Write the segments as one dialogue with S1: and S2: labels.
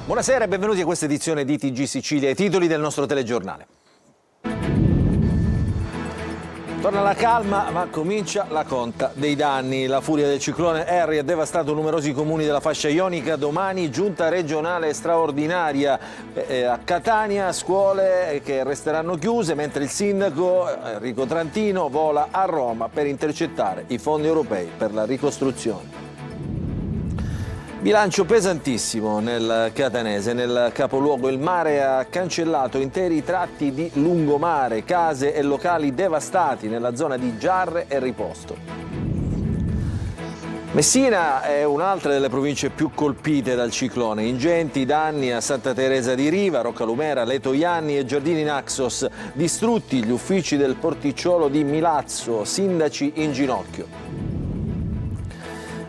S1: Buonasera e benvenuti a questa edizione di TG Sicilia, i titoli del nostro telegiornale. Torna la calma, ma comincia la conta dei danni. La furia del ciclone Harry ha devastato numerosi comuni della fascia ionica. Domani giunta regionale straordinaria a Catania, scuole che resteranno chiuse, mentre il sindaco Enrico Trantino vola a Roma per intercettare i fondi europei per la ricostruzione. Bilancio pesantissimo nel catanese, nel capoluogo il mare ha cancellato interi tratti di lungomare, case e locali devastati nella zona di Giarre e Riposto. Messina è un'altra delle province più colpite dal ciclone. Ingenti danni a Santa Teresa di Riva, Roccalumera, Letojanni e Giardini Naxos. Distrutti gli uffici del porticciolo di Milazzo, sindaci in ginocchio.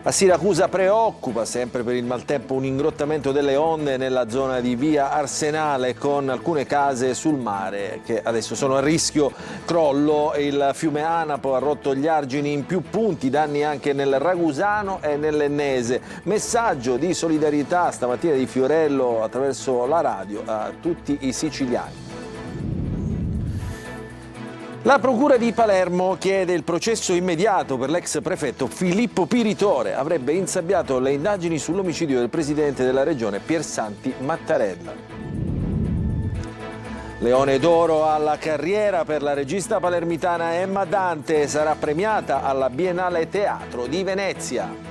S1: A Siracusa preoccupa, sempre per il maltempo, un ingrottamento delle onde nella zona di via Arsenale con alcune case sul mare che adesso sono a rischio crollo. Il fiume Anapo ha rotto gli argini in più punti, danni anche nel Ragusano e nell'Ennese. Messaggio di solidarietà stamattina di Fiorello attraverso la radio a tutti i siciliani. La Procura di Palermo chiede il processo immediato per l'ex prefetto Filippo Piritore. Avrebbe insabbiato le indagini sull'omicidio del presidente della regione Piersanti Mattarella. Leone d'oro alla carriera per la regista palermitana Emma Dante. Sarà premiata alla Biennale Teatro di Venezia.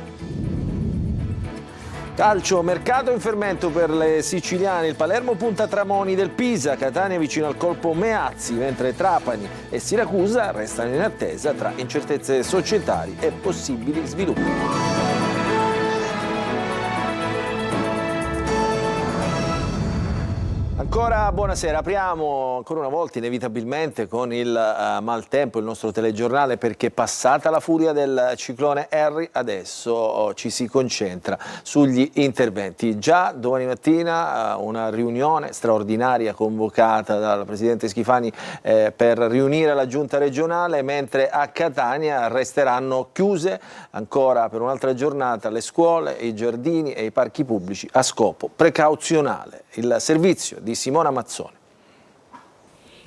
S1: Calcio, mercato in fermento per le siciliane. Il Palermo punta Tramoni del Pisa, Catania vicino al colpo Meazzi, mentre Trapani e Siracusa restano in attesa tra incertezze societarie e possibili sviluppi. Ancora buonasera, apriamo ancora una volta inevitabilmente con il maltempo, il nostro telegiornale, perché passata la furia del ciclone Harry adesso ci si concentra sugli interventi. Già domani mattina una riunione straordinaria convocata dal Presidente Schifani per riunire la Giunta regionale, mentre a Catania resteranno chiuse ancora per un'altra giornata le scuole, i giardini e i parchi pubblici a scopo precauzionale. Il servizio di Simona Mazzoni.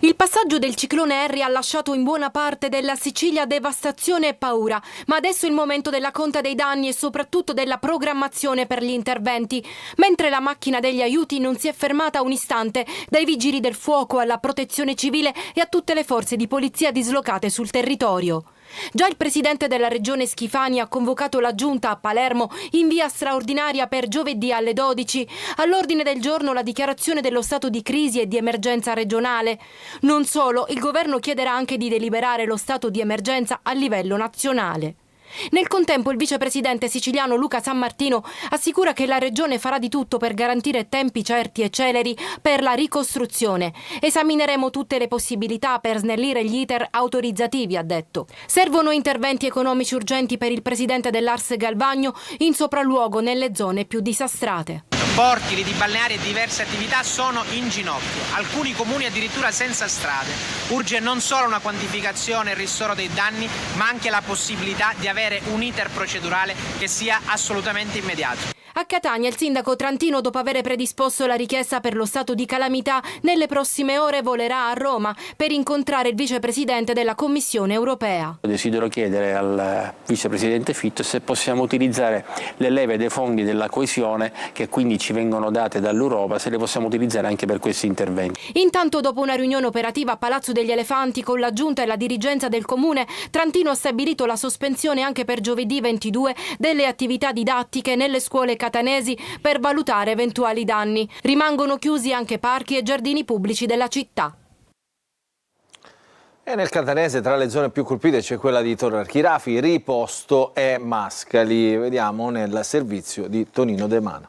S2: Il passaggio del ciclone Harry ha lasciato in buona parte della Sicilia devastazione e paura, ma adesso è il momento della conta dei danni e soprattutto della programmazione per gli interventi. Mentre la macchina degli aiuti non si è fermata un istante, dai vigili del fuoco alla protezione civile e a tutte le forze di polizia dislocate sul territorio. Già il presidente della regione Schifani ha convocato la giunta a Palermo in via straordinaria per giovedì alle 12. All'ordine del giorno la dichiarazione dello stato di crisi e di emergenza regionale. Non solo, il governo chiederà anche di deliberare lo stato di emergenza a livello nazionale. Nel contempo il vicepresidente siciliano Luca Sammartino assicura che la regione farà di tutto per garantire tempi certi e celeri per la ricostruzione. Esamineremo tutte le possibilità per snellire gli iter autorizzativi, ha detto. Servono interventi economici urgenti per il presidente dell'Ars Galvagno in sopralluogo nelle zone più disastrate.
S3: Porti, liti balneari e diverse attività sono in ginocchio, alcuni comuni addirittura senza strade. Urge non solo una quantificazione e il ristoro dei danni, ma anche la possibilità di avere un iter procedurale che sia assolutamente immediato.
S2: A Catania il sindaco Trantino, dopo aver predisposto la richiesta per lo stato di calamità, nelle prossime ore volerà a Roma per incontrare il vicepresidente della Commissione europea.
S4: Desidero chiedere al vicepresidente Fitto se possiamo utilizzare le leve dei fondi della coesione che quindi ci vengono date dall'Europa, se le possiamo utilizzare anche per questi interventi.
S2: Intanto, dopo una riunione operativa a Palazzo degli Elefanti con la giunta e la dirigenza del comune, Trantino ha stabilito la sospensione anche per giovedì 22 delle attività didattiche nelle scuole catanesi per valutare eventuali danni. Rimangono chiusi anche parchi e giardini pubblici della città.
S1: E nel catanese tra le zone più colpite c'è quella di Torre Archirafi, Riposto e Mascali. Vediamo nel servizio di Tonino De Mana.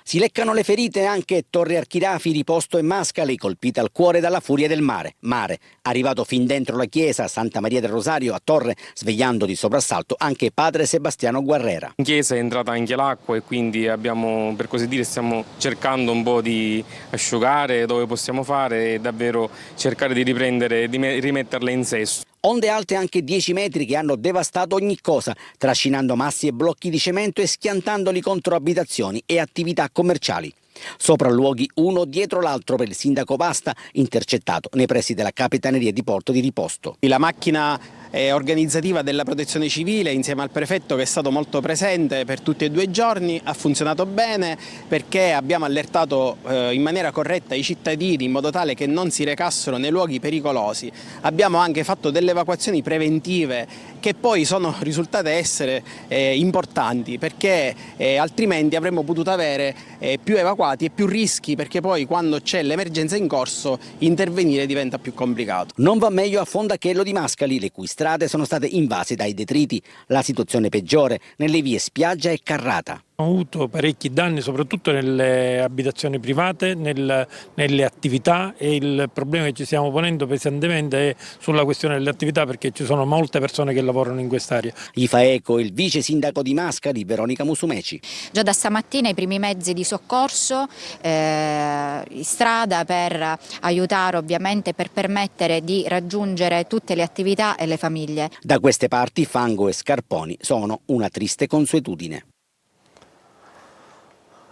S5: Si leccano le ferite anche Torre Archirafi, Riposto e Mascali, colpita al cuore dalla furia del mare. Mare, arrivato fin dentro la chiesa Santa Maria del Rosario a Torre, svegliando di soprassalto anche padre Sebastiano Guerrera.
S6: In chiesa è entrata anche l'acqua e quindi abbiamo, per così dire, stiamo cercando un po' di asciugare dove possiamo fare e davvero cercare di riprendere, di rimetterle in sesto.
S5: Onde alte anche 10 metri che hanno devastato ogni cosa, trascinando massi e blocchi di cemento e schiantandoli contro abitazioni e attività commerciali. Sopralluoghi uno dietro l'altro per il sindaco Pasta, intercettato nei pressi della Capitaneria di Porto di Riposto.
S7: La macchina organizzativa della Protezione Civile insieme al prefetto, che è stato molto presente per tutti e 2 i giorni, ha funzionato bene perché abbiamo allertato in maniera corretta i cittadini in modo tale che non si recassero nei luoghi pericolosi. Abbiamo anche fatto delle evacuazioni preventive che poi sono risultate essere importanti, perché altrimenti avremmo potuto avere più evacuati e più rischi, perché poi quando c'è l'emergenza in corso intervenire diventa più complicato.
S5: Non va meglio a Fondachello di Mascali, le cui strade sono state invase dai detriti. La situazione peggiore nelle vie Spiaggia e Carrata.
S8: Ho avuto parecchi danni soprattutto nelle abitazioni private, nelle attività, e il problema che ci stiamo ponendo pesantemente è sulla questione delle attività, perché ci sono molte persone che lavorano in quest'area.
S5: Gli fa eco il vice sindaco di Mascali, Veronica Musumeci.
S9: Già da stamattina i primi mezzi di soccorso in strada per aiutare, ovviamente, per permettere di raggiungere tutte le attività e le famiglie.
S5: Da queste parti fango e scarponi sono una triste consuetudine.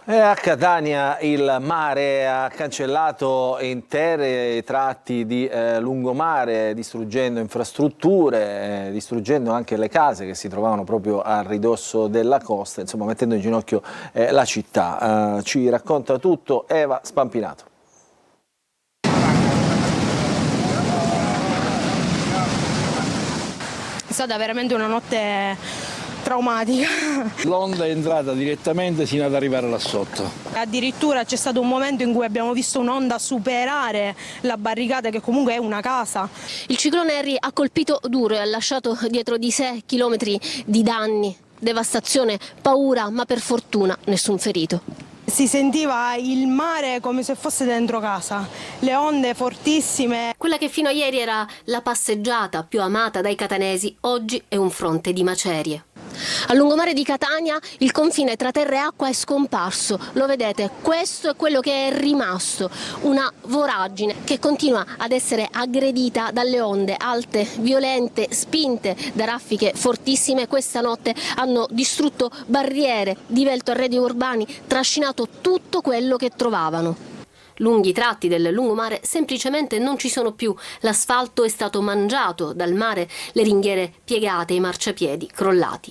S1: E a Catania il mare ha cancellato interi tratti di lungomare, distruggendo infrastrutture, distruggendo anche le case che si trovavano proprio a ridosso della costa, insomma mettendo in ginocchio la città. Ci racconta tutto Eva Spampinato.
S10: È stata veramente una notte traumatica.
S11: L'onda è entrata direttamente sino ad arrivare là sotto.
S10: Addirittura c'è stato un momento in cui abbiamo visto un'onda superare la barricata, che comunque è una casa.
S12: Il ciclone Harry ha colpito duro e ha lasciato dietro di sé chilometri di danni, devastazione, paura, ma per fortuna nessun ferito.
S10: Si sentiva il mare come se fosse dentro casa, le onde fortissime.
S12: Quella che fino a ieri era la passeggiata più amata dai catanesi, oggi è un fronte di macerie. A lungomare di Catania il confine tra terra e acqua è scomparso, lo vedete, questo è quello che è rimasto, una voragine che continua ad essere aggredita dalle onde alte, violente, spinte da raffiche fortissime. Questa notte hanno distrutto barriere, divelto arredi urbani, trascinato tutto quello che trovavano. Lunghi tratti del lungomare semplicemente non ci sono più, l'asfalto è stato mangiato dal mare, le ringhiere piegate, i marciapiedi crollati.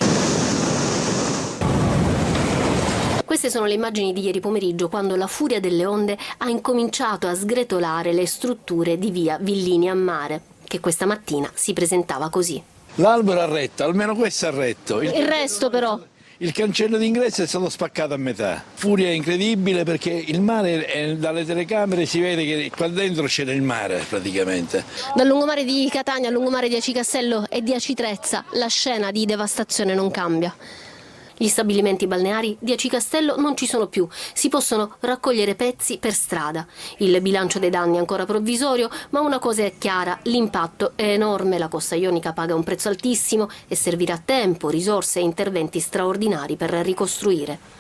S12: Queste sono le immagini di ieri pomeriggio, quando la furia delle onde ha incominciato a sgretolare le strutture di via Villini a Mare, che questa mattina si presentava così.
S11: L'albero ha retto, almeno questo ha retto.
S12: Il resto però...
S11: Il cancello d'ingresso è stato spaccato a metà. Furia incredibile, perché il mare, dalle telecamere si vede che qua dentro c'era il mare praticamente.
S12: Dal lungomare di Catania al lungomare di Aci Castello e di Aci Trezza la scena di devastazione non cambia. Gli stabilimenti balneari di Aci Castello non ci sono più, si possono raccogliere pezzi per strada. Il bilancio dei danni è ancora provvisorio, ma una cosa è chiara, l'impatto è enorme, la costa ionica paga un prezzo altissimo e servirà tempo, risorse e interventi straordinari per ricostruire.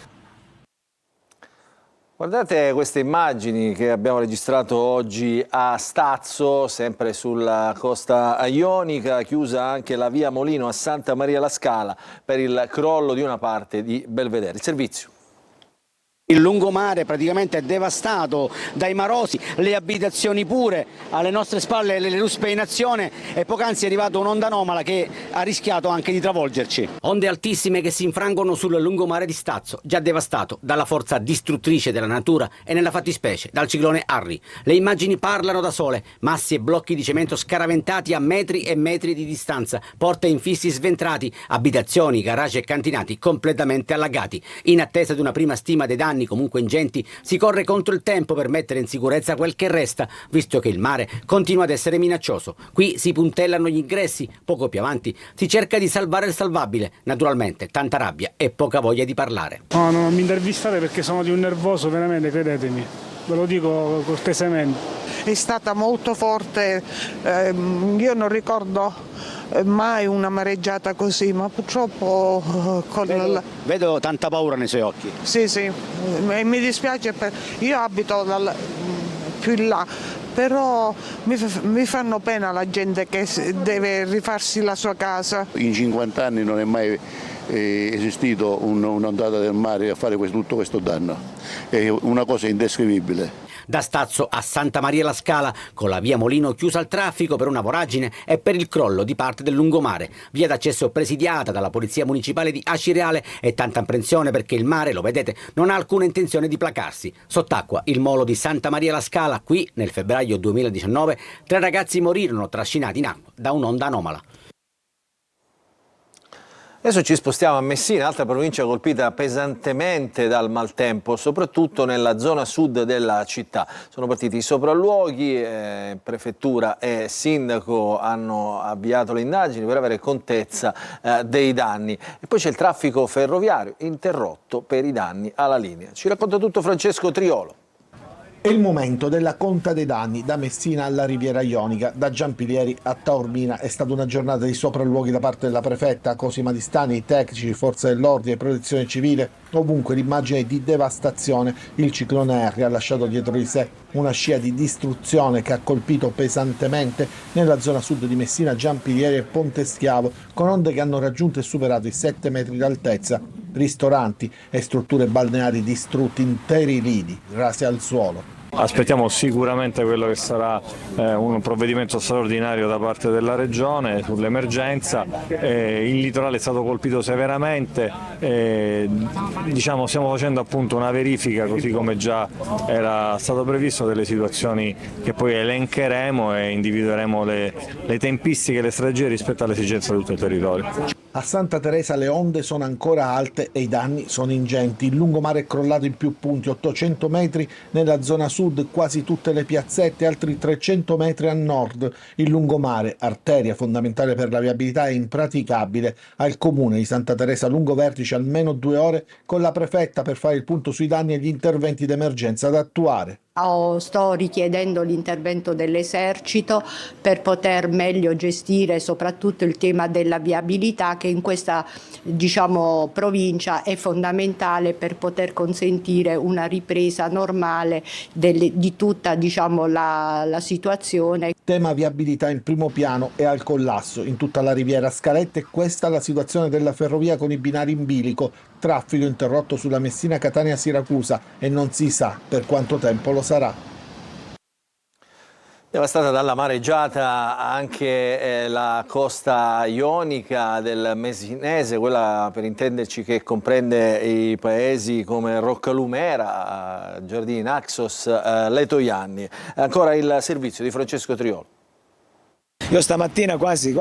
S1: Guardate queste immagini che abbiamo registrato oggi a Stazzo, sempre sulla costa ionica, chiusa anche la via Molino a Santa Maria la Scala per il crollo di una parte di Belvedere. Il servizio.
S5: Il lungomare praticamente è devastato dai marosi, le abitazioni pure, alle nostre spalle le ruspe in azione e poc'anzi è arrivata un'onda anomala che ha rischiato anche di travolgerci. Onde altissime che si infrangono sul lungomare di Stazzo, già devastato dalla forza distruttrice della natura e nella fattispecie dal ciclone Harry. Le immagini parlano da sole, massi e blocchi di cemento scaraventati a metri e metri di distanza, porte e infissi sventrati, abitazioni, garage e cantinati completamente allagati. In attesa di una prima stima dei danni comunque ingenti, si corre contro il tempo per mettere in sicurezza quel che resta, visto che il mare continua ad essere minaccioso. Qui si puntellano gli ingressi, poco più avanti si cerca di salvare il salvabile. Naturalmente tanta rabbia e poca voglia di parlare.
S13: No, non mi intervistate perché sono di un nervoso, veramente, credetemi, ve lo dico cortesemente.
S14: È stata molto forte, io non ricordo mai una mareggiata così, ma purtroppo
S5: vedo tanta paura nei suoi occhi.
S14: Sì, mi dispiace, io abito più in là, però mi fanno pena la gente che deve rifarsi la sua casa.
S15: In 50 anni non è mai esistito un'ondata del mare a fare tutto questo danno. È una cosa indescrivibile.
S5: Da Stazzo a Santa Maria la Scala, con la via Molino chiusa al traffico per una voragine e per il crollo di parte del lungomare. Via d'accesso presidiata dalla Polizia Municipale di Acireale e tanta apprensione perché il mare, lo vedete, non ha alcuna intenzione di placarsi. Sott'acqua il molo di Santa Maria la Scala, qui nel febbraio 2019 3 ragazzi morirono trascinati in acqua da un'onda anomala.
S1: Adesso ci spostiamo a Messina, altra provincia colpita pesantemente dal maltempo, soprattutto nella zona sud della città. Sono partiti i sopralluoghi, prefettura e sindaco hanno avviato le indagini per avere contezza dei danni. E poi c'è il traffico ferroviario interrotto per i danni alla linea. Ci racconta tutto Francesco Triolo.
S16: È il momento della conta dei danni da Messina alla Riviera Ionica, da Giampilieri a Taormina. È stata una giornata di sopralluoghi da parte della prefetta Cosima Di Stani, i tecnici, forze dell'ordine e protezione civile. Ovunque l'immagine di devastazione. Il ciclone Harry ha lasciato dietro di sé una scia di distruzione che ha colpito pesantemente nella zona sud di Messina, Giampilieri e Ponte Schiavo, con onde che hanno raggiunto e superato i 7 metri d'altezza. Ristoranti e strutture balneari distrutti, interi lidi rasi al suolo.
S17: Aspettiamo sicuramente quello che sarà un provvedimento straordinario da parte della Regione sull'emergenza. Il litorale è stato colpito severamente, stiamo facendo appunto una verifica, così come già era stato previsto, delle situazioni che poi elencheremo e individueremo le tempistiche e le strategie rispetto alle esigenze di tutto il territorio.
S16: A Santa Teresa le onde sono ancora alte e i danni sono ingenti. Il lungomare è crollato in più punti, 800 metri nella zona sud, quasi tutte le piazzette, altri 300 metri a nord. Il lungomare, arteria fondamentale per la viabilità, è impraticabile. Al comune di Santa Teresa lungo vertice almeno 2 ore con la prefetta per fare il punto sui danni e gli interventi d'emergenza da attuare.
S18: Sto richiedendo l'intervento dell'esercito per poter meglio gestire soprattutto il tema della viabilità, che in questa provincia è fondamentale per poter consentire una ripresa normale di tutta la situazione.
S16: Tema viabilità in primo piano e al collasso in tutta la Riviera Scalette. Questa è la situazione della ferrovia con i binari in bilico. Traffico interrotto sulla Messina-Catania-Siracusa e non si sa per quanto tempo lo sarà.
S1: Devastata dalla mareggiata anche la costa ionica del Messinese, quella per intenderci che comprende i paesi come Roccalumera, Giardini Naxos, Letojanni. Ancora il servizio di Francesco Triolo.
S19: Io stamattina quasi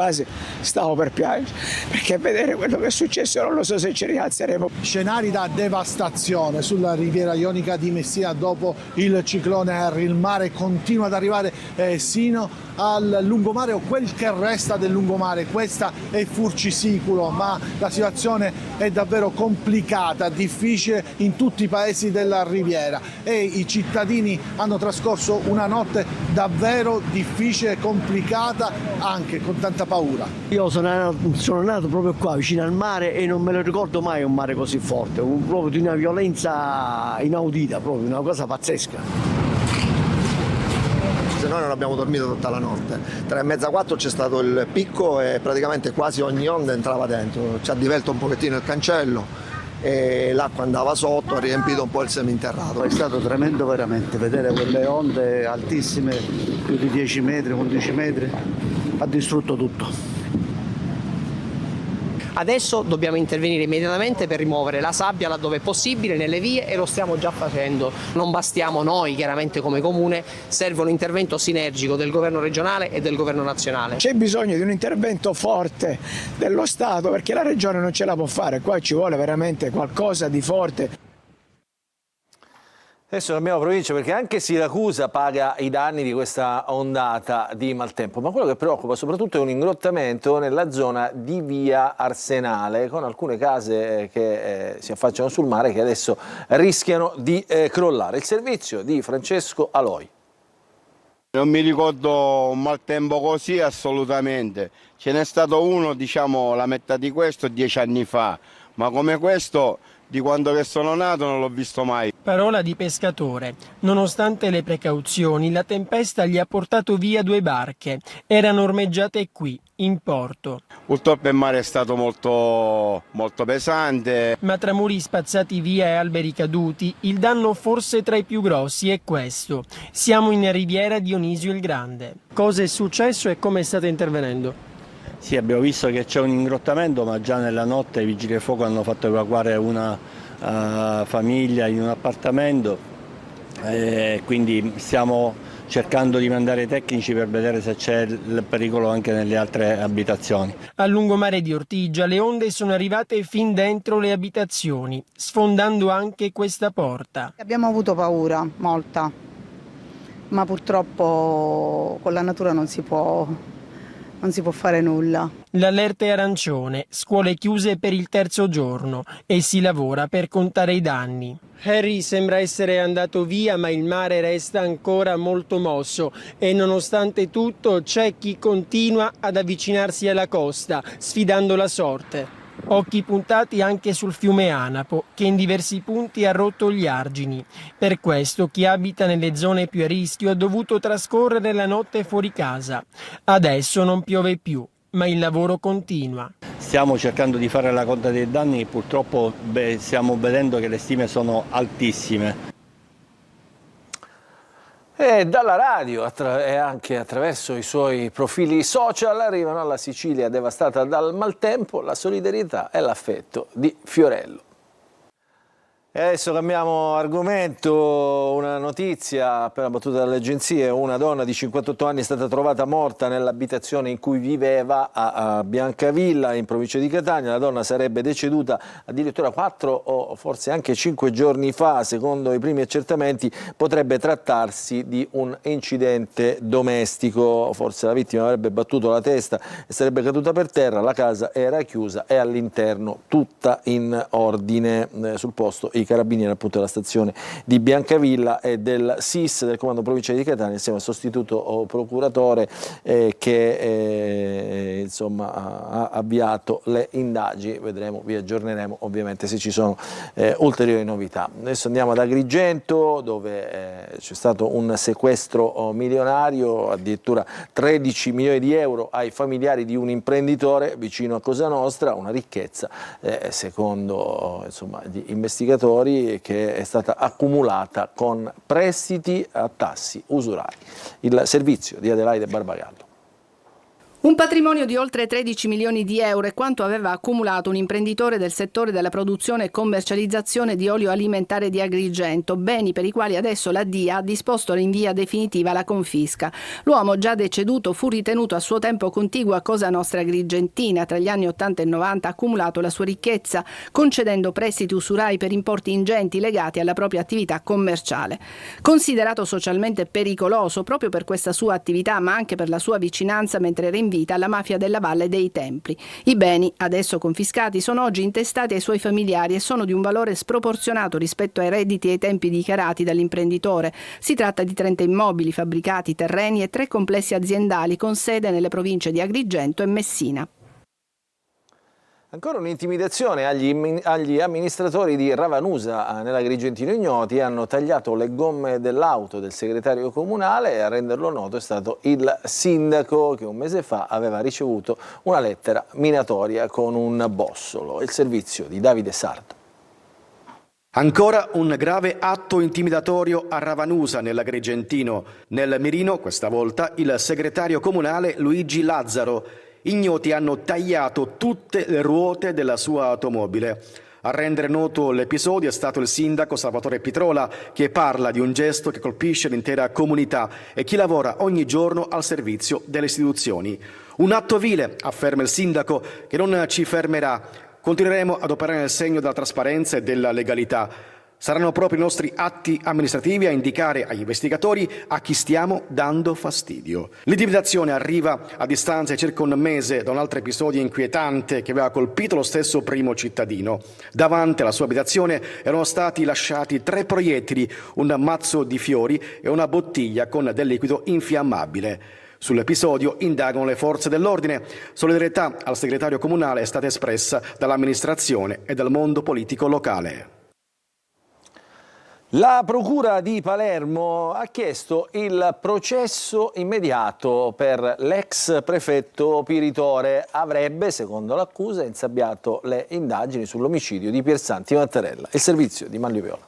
S19: stavo per piangere, perché a vedere quello che è successo non lo so se ci rialzeremo.
S16: Scenari da devastazione sulla Riviera Ionica di Messina dopo il ciclone Harry. Il mare continua ad arrivare sino al lungomare o quel che resta del lungomare. Questa è Furcisicolo, ma la situazione è davvero complicata, difficile in tutti i paesi della Riviera e i cittadini hanno trascorso una notte davvero difficile e complicata, anche con tanta paura.
S20: Io sono nato proprio qua vicino al mare e non me lo ricordo mai un mare così forte, proprio di una violenza inaudita, proprio una cosa pazzesca.
S21: Noi non abbiamo dormito tutta la notte, 3:30-4 c'è stato il picco e praticamente quasi ogni onda entrava dentro, ci ha divelto un pochettino il cancello e l'acqua andava sotto, ha riempito un po' il seminterrato.
S20: È stato tremendo veramente, vedere quelle onde altissime, più di 10 metri, 11 metri, ha distrutto tutto.
S3: Adesso dobbiamo intervenire immediatamente per rimuovere la sabbia laddove è possibile nelle vie e lo stiamo già facendo. Non bastiamo noi chiaramente come comune, serve un intervento sinergico del governo regionale e del governo nazionale.
S19: C'è bisogno di un intervento forte dello Stato perché la regione non ce la può fare, qua ci vuole veramente qualcosa di forte.
S1: Adesso non abbiamo provincia perché anche Siracusa paga i danni di questa ondata di maltempo, ma quello che preoccupa soprattutto è un ingrottamento nella zona di via Arsenale, con alcune case che si affacciano sul mare che adesso rischiano di crollare. Il servizio di Francesco Aloi.
S22: Non mi ricordo un maltempo così assolutamente, ce n'è stato uno la metà di questo 10 anni fa, ma come questo Di quando che sono nato non l'ho visto mai.
S2: Parola di pescatore. Nonostante le precauzioni, la tempesta gli ha portato via 2 barche. Erano ormeggiate qui, in porto.
S22: Purtroppo il mare è stato molto pesante.
S2: Ma tra muri spazzati via e alberi caduti, il danno forse tra i più grossi è questo. Siamo in riviera Dionisio il Grande. Cosa è successo e come state intervenendo?
S20: Sì, abbiamo visto che c'è un ingrottamento, ma già nella notte i vigili del fuoco hanno fatto evacuare una famiglia in un appartamento, quindi stiamo cercando di mandare i tecnici per vedere se c'è il pericolo anche nelle altre abitazioni.
S2: A lungomare di Ortigia le onde sono arrivate fin dentro le abitazioni, sfondando anche questa porta.
S4: Abbiamo avuto paura, molta, ma purtroppo con la natura non si può fare nulla.
S2: L'allerta è arancione, scuole chiuse per il 3° giorno e si lavora per contare i danni. Harry sembra essere andato via, ma il mare resta ancora molto mosso e nonostante tutto c'è chi continua ad avvicinarsi alla costa, sfidando la sorte. Occhi puntati anche sul fiume Anapo, che in diversi punti ha rotto gli argini. Per questo chi abita nelle zone più a rischio ha dovuto trascorrere la notte fuori casa. Adesso non piove più, ma il lavoro continua.
S20: Stiamo cercando di fare la conta dei danni, purtroppo stiamo vedendo che le stime sono altissime.
S1: E dalla radio e anche attraverso i suoi profili social arrivano alla Sicilia devastata dal maltempo la solidarietà e l'affetto di Fiorello. E adesso cambiamo argomento, una notizia appena battuta dalle agenzie: una donna di 58 anni è stata trovata morta nell'abitazione in cui viveva a Biancavilla, in provincia di Catania. La donna sarebbe deceduta addirittura 4 o forse anche 5 giorni fa. Secondo i primi accertamenti potrebbe trattarsi di un incidente domestico, forse la vittima avrebbe battuto la testa e sarebbe caduta per terra. La casa era chiusa e all'interno tutta in ordine. Sul posto i carabinieri appunto della stazione di Biancavilla e del SIS, del comando provinciale di Catania, insieme al sostituto procuratore che insomma ha avviato le indagini. Vedremo, vi aggiorneremo ovviamente se ci sono ulteriori novità. Adesso andiamo ad Agrigento, dove c'è stato un sequestro milionario, addirittura 13 milioni di euro ai familiari di un imprenditore vicino a Cosa Nostra, una ricchezza secondo insomma gli investigatori che è stata accumulata con prestiti a tassi usurari. Il servizio di Adelaide Barbagallo.
S23: Un patrimonio di oltre 13 milioni di euro è quanto aveva accumulato un imprenditore del settore della produzione e commercializzazione di olio alimentare di Agrigento, beni per i quali adesso la DIA ha disposto in via definitiva la confisca. L'uomo, già deceduto, fu ritenuto a suo tempo contiguo a Cosa Nostra Agrigentina. Tra gli anni 80 e 90 ha accumulato la sua ricchezza concedendo prestiti usurai per importi ingenti legati alla propria attività commerciale. Considerato socialmente pericoloso proprio per questa sua attività, ma anche per la sua vicinanza mentre era in vita alla mafia della Valle dei Templi. I beni, adesso confiscati, sono oggi intestati ai suoi familiari e sono di un valore sproporzionato rispetto ai redditi e ai tempi dichiarati dall'imprenditore. Si tratta di 30 immobili, fabbricati, terreni e 3 complessi aziendali con sede nelle province di Agrigento e Messina.
S1: Ancora un'intimidazione agli amministratori di Ravanusa nell'Agrigentino Ignoti. Hanno tagliato le gomme dell'auto del segretario comunale e a renderlo noto è stato il sindaco, che un mese fa aveva ricevuto una lettera minatoria con un bossolo. Il servizio di Davide Sardo.
S24: Ancora un grave atto intimidatorio a Ravanusa nell'Agrigentino. Nel mirino, questa volta, il segretario comunale Luigi Lazzaro. Ignoti hanno tagliato tutte le ruote della sua automobile. A rendere noto l'episodio è stato il sindaco Salvatore Pitrola, che parla di un gesto che colpisce l'intera comunità e chi lavora ogni giorno al servizio delle istituzioni. Un atto vile, afferma il sindaco, che non ci fermerà. Continueremo ad operare nel segno della trasparenza e della legalità. Saranno proprio i nostri atti amministrativi a indicare agli investigatori a chi stiamo dando fastidio. L'intimidazione arriva a distanza di circa un mese da un altro episodio inquietante che aveva colpito lo stesso primo cittadino. Davanti alla sua abitazione erano stati lasciati 3 proiettili, un mazzo di fiori e una bottiglia con del liquido infiammabile. Sull'episodio indagano le forze dell'ordine. Solidarietà al segretario comunale è stata espressa dall'amministrazione e dal mondo politico locale.
S1: La Procura di Palermo ha chiesto il processo immediato per l'ex prefetto Piritore. Avrebbe, secondo l'accusa, insabbiato le indagini sull'omicidio di Piersanti Mattarella. Il servizio di Manlio Viola.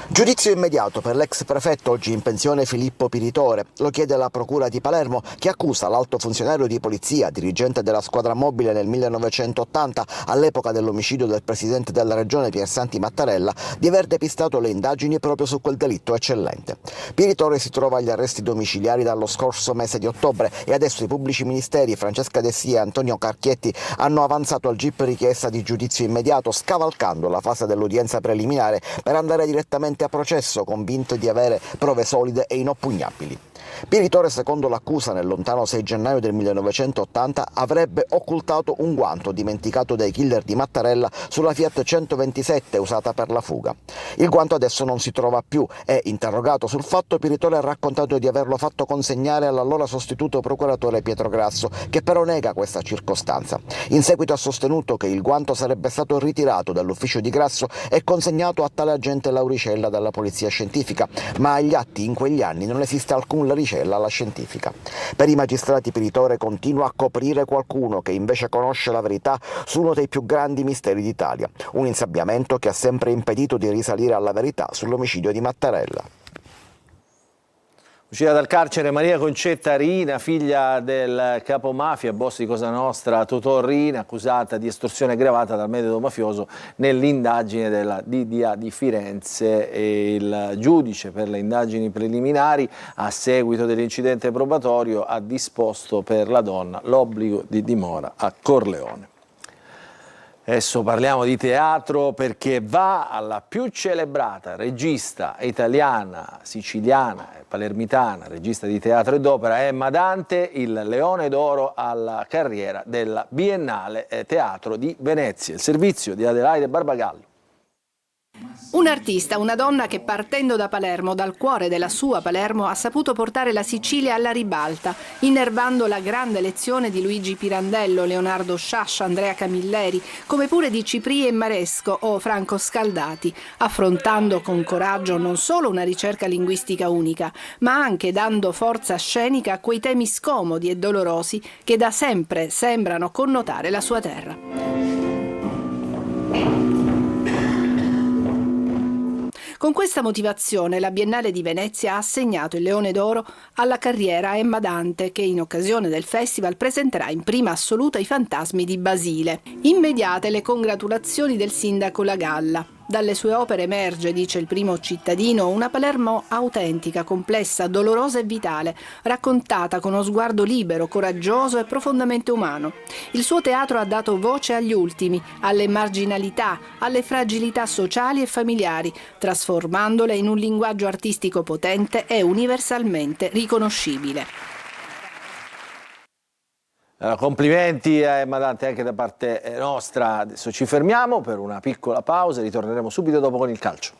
S6: Giudizio immediato per l'ex prefetto oggi in pensione Filippo Piritore. Lo chiede la Procura di Palermo, che accusa l'alto funzionario di polizia, dirigente della squadra mobile nel 1980, all'epoca dell'omicidio del presidente della regione Piersanti Mattarella, di aver depistato le indagini proprio su quel delitto eccellente. Piritore si trova agli arresti domiciliari dallo scorso mese di ottobre e adesso i pubblici ministeri Francesca Dessì e Antonio Carchietti hanno avanzato al GIP richiesta di giudizio immediato, scavalcando la fase dell'udienza preliminare per andare direttamente a processo, convinto di avere prove solide e inoppugnabili. Piritore, secondo l'accusa, nel lontano 6 gennaio del 1980 avrebbe occultato un guanto dimenticato dai killer di Mattarella sulla Fiat 127 usata per la fuga. Il guanto adesso non si trova più e, interrogato sul fatto, Piritore ha raccontato di averlo fatto consegnare all'allora sostituto procuratore Pietro Grasso, che però nega questa circostanza. In seguito ha sostenuto che il guanto sarebbe stato ritirato dall'ufficio di Grasso e consegnato a tale agente Lauricella dalla polizia scientifica, ma agli atti in quegli anni non esiste alcun Lauricella alla scientifica. Per i magistrati Piritore continua a coprire qualcuno che invece conosce la verità su uno dei più grandi misteri d'Italia, un insabbiamento che ha sempre impedito di risalire alla verità sull'omicidio di Mattarella.
S1: Uscita dal carcere Maria Concetta Riina, figlia del capomafia, boss di Cosa Nostra, Totò Riina, accusata di estorsione aggravata dal metodo mafioso nell'indagine della DDA di Firenze. E il giudice per le indagini preliminari, a seguito dell'incidente probatorio, ha disposto per la donna l'obbligo di dimora a Corleone. Adesso parliamo di teatro, perché va alla più celebrata regista italiana, siciliana e palermitana, regista di teatro ed opera, Emma Dante, il Leone d'Oro alla carriera della Biennale Teatro di Venezia. Il servizio di Adelaide Barbagallo.
S23: Un artista, una donna che partendo da Palermo, dal cuore della sua Palermo, ha saputo portare la Sicilia alla ribalta, innervando la grande lezione di Luigi Pirandello, Leonardo Sciascia, Andrea Camilleri, come pure di Ciprie Maresco o Franco Scaldati, affrontando con coraggio non solo una ricerca linguistica unica, ma anche dando forza scenica a quei temi scomodi e dolorosi che da sempre sembrano connotare la sua terra. Con questa motivazione la Biennale di Venezia ha assegnato il Leone d'Oro alla carriera a Emma Dante, che in occasione del festival presenterà in prima assoluta I Fantasmi di Basile. Immediate le congratulazioni del sindaco La Galla. Dalle sue opere emerge, dice il primo cittadino, una Palermo autentica, complessa, dolorosa e vitale, raccontata con uno sguardo libero, coraggioso e profondamente umano. Il suo teatro ha dato voce agli ultimi, alle marginalità, alle fragilità sociali e familiari, trasformandole in un linguaggio artistico potente e universalmente riconoscibile.
S1: Complimenti a Emma Dante anche da parte nostra. Adesso ci fermiamo per una piccola pausa e ritorneremo subito dopo con il calcio.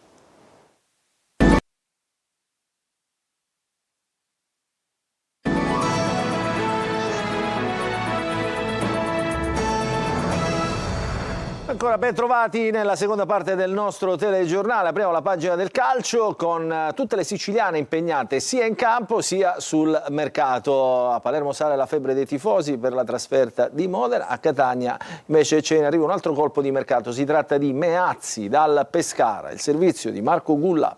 S1: Ancora ben trovati nella seconda parte del nostro telegiornale. Apriamo la pagina del calcio con tutte le siciliane impegnate sia in campo sia sul mercato. A Palermo sale la febbre dei tifosi per la trasferta di Modena. A Catania invece ce ne arriva un altro colpo di mercato. Si tratta di Meazzi dal Pescara. Il servizio di Marco Gulla.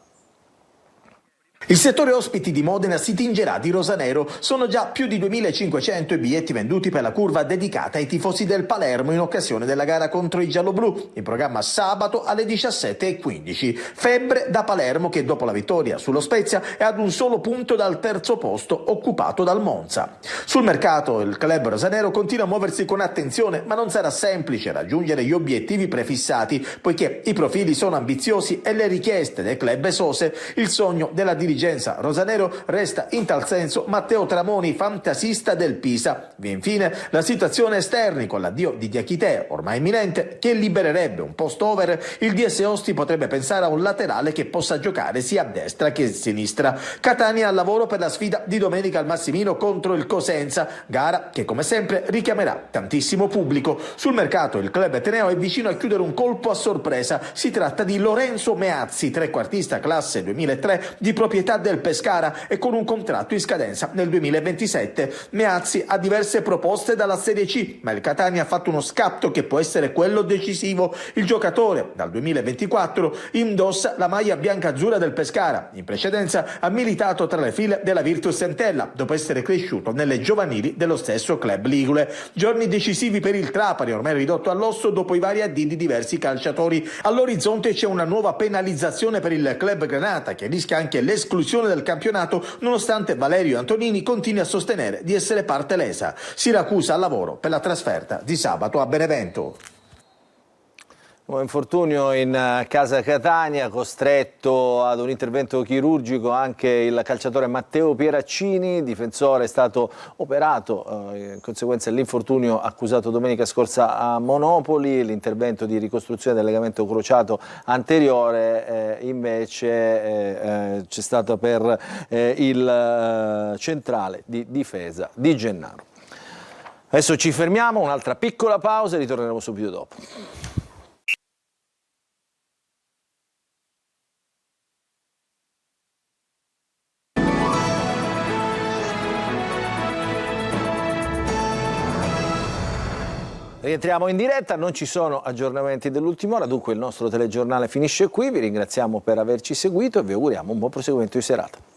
S7: Il settore ospiti di Modena si tingerà di rosanero. Sono già più di 2.500 i biglietti venduti per la curva dedicata ai tifosi del Palermo in occasione della gara contro i gialloblu, in programma sabato alle 17:15. Febbre da Palermo, che dopo la vittoria sullo Spezia è ad un solo punto dal terzo posto occupato dal Monza. Sul mercato il club rosanero continua a muoversi con attenzione, ma non sarà semplice raggiungere gli obiettivi prefissati, poiché i profili sono ambiziosi e le richieste del club esose. Il sogno della dirigenza Vicenza Rosanero resta in tal senso Matteo Tramoni, fantasista del Pisa. Vi è infine la situazione esterni con l'addio di Diachité, ormai imminente, che libererebbe un post over. Il DS Osti potrebbe pensare a un laterale che possa giocare sia a destra che a sinistra. Catania al lavoro per la sfida di domenica al Massimino contro il Cosenza, gara che come sempre richiamerà tantissimo pubblico. Sul mercato il club ateneo è vicino a chiudere un colpo a sorpresa. Si tratta di Lorenzo Meazzi, trequartista classe 2003 di proprietà del Pescara e con un contratto in scadenza nel 2027. Meazzi ha diverse proposte dalla Serie C, ma il Catania ha fatto uno scatto che può essere quello decisivo. Il giocatore dal 2024 indossa la maglia bianca-azzurra del Pescara. In precedenza ha militato tra le file della Virtus Entella, dopo essere cresciuto nelle giovanili dello stesso club ligure. Giorni decisivi per il Trapani, ormai ridotto all'osso dopo i vari addii di diversi calciatori. All'orizzonte c'è una nuova penalizzazione per il club granata, che rischia anche l'esclusione del campionato, nonostante Valerio Antonini continui a sostenere di essere parte lesa. Siracusa al lavoro per la trasferta di sabato a Benevento.
S1: Nuovo infortunio in casa Catania, costretto ad un intervento chirurgico anche il calciatore Matteo Pieraccini, difensore è stato operato in conseguenza dell'infortunio accusato domenica scorsa a Monopoli. L'intervento di ricostruzione del legamento crociato anteriore invece c'è stato per il centrale di difesa di Gennaro. Adesso ci fermiamo, un'altra piccola pausa e ritorneremo subito dopo. Rientriamo in diretta, non ci sono aggiornamenti dell'ultima ora, dunque il nostro telegiornale finisce qui, vi ringraziamo per averci seguito e vi auguriamo un buon proseguimento di serata.